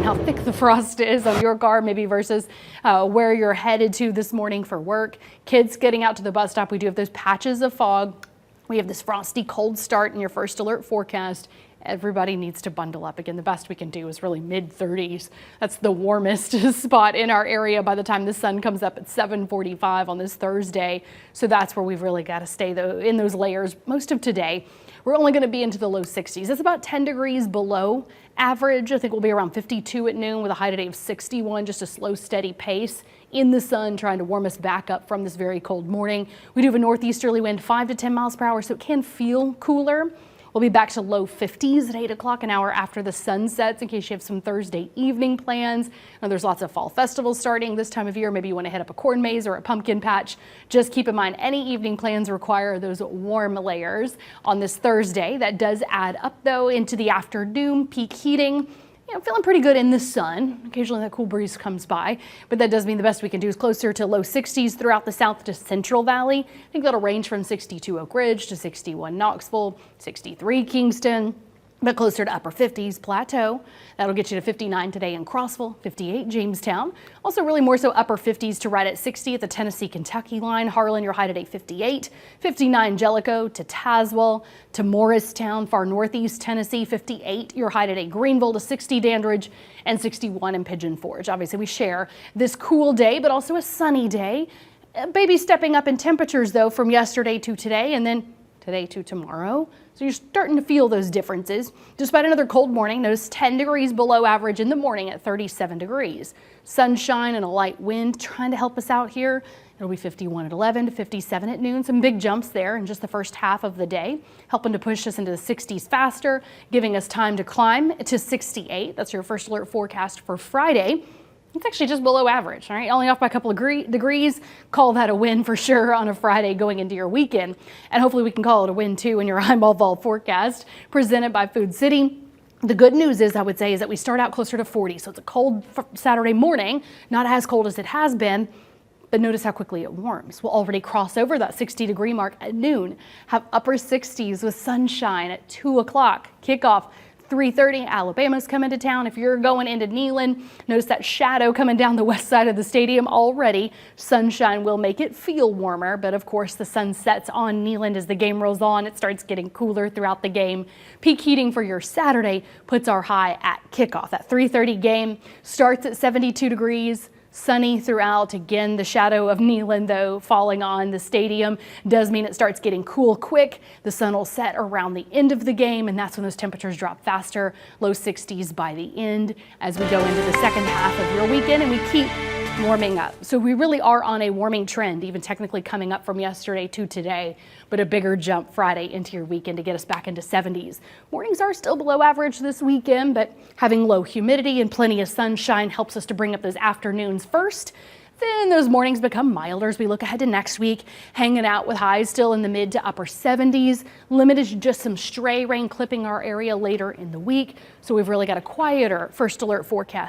how thick the frost is on your car, maybe versus where you're headed to this morning for work. Kids getting out to the bus stop, we do have those patches of fog. We have this frosty cold start in your first alert forecast. Everybody needs to bundle up. Again, the best we can do is really mid-30s. That's the warmest spot in our area by the time the sun comes up at 7:45 on this Thursday. So that's where we've really got to stay in those layers most of today. We're only going to be into the low 60s. It's about 10 degrees below average. I think we'll be around 52 at noon with a high today of 61, just a slow, steady pace in the sun trying to warm us back up from this very cold morning. We do have a northeasterly wind 5 to 10 miles per hour, so it can feel cooler. We'll be back to low 50s at 8 o'clock an hour after the sun sets in case you have some Thursday evening plans. Now, there's lots of fall festivals starting this time of year. Maybe you want to hit up a corn maze or a pumpkin patch. Just keep in mind any evening plans require those warm layers on this Thursday. That does add up though into the afternoon peak heating. Feeling pretty good in the sun. Occasionally that cool breeze comes by, but that does mean the best we can do is closer to low 60s throughout the south to central valley. I think that'll range from 62 Oak Ridge to 61 Knoxville, 63 Kingston, but closer to upper 50s Plateau. That'll get you to 59 today in Crossville, 58 Jamestown. Also really more so upper 50s to right at 60 at the Tennessee-Kentucky line. Harlan, your high today 58, 59 Jellicoe to Tazewell to Morristown, far northeast Tennessee, 58 your high today Greenville to 60 Dandridge and 61 in Pigeon Forge. Obviously we share this cool day, but also a sunny day. Maybe stepping up in temperatures though from yesterday to today and then today to tomorrow. So you're starting to feel those differences. Despite another cold morning, notice 10 degrees below average in the morning at 37 degrees. Sunshine and a light wind trying to help us out here. It'll be 51 at 11 to 57 at noon. Some big jumps there in just the first half of the day, helping to push us into the 60s faster, giving us time to climb to 68. That's your first alert forecast for Friday. It's actually just below average, all right? Only off by a couple of degrees. Call that a win for sure on a Friday going into your weekend. And hopefully we can call it a win too in your eyeball fall forecast presented by Food City. The good news is, I would say, is that we start out closer to 40. So it's a cold Saturday morning, not as cold as it has been, but notice how quickly it warms. We'll already cross over that 60-degree mark at noon, have upper 60s with sunshine at 2 o'clock. Kickoff 3:30, Alabama's coming to town. If you're going into Neyland, notice that shadow coming down the west side of the stadium already. Sunshine will make it feel warmer, but of course the sun sets on Neyland as the game rolls on. It starts getting cooler throughout the game. Peak heating for your Saturday puts our high at kickoff. That 3:30 game starts at 72 degrees. Sunny throughout. Again, the shadow of Neyland, though, falling on the stadium does mean it starts getting cool quick. The sun will set around the end of the game, and that's when those temperatures drop faster. Low 60s by the end as we go into the second half of your weekend, and we keep warming up. So we really are on a warming trend, even technically coming up from yesterday to today, but a bigger jump Friday into your weekend to get us back into 70s. Mornings are still below average this weekend, but having low humidity and plenty of sunshine helps us to bring up those afternoons first. Then those mornings become milder as we look ahead to next week, hanging out with highs still in the mid to upper 70s. Limited to just some stray rain clipping our area later in the week. So we've really got a quieter first alert forecast.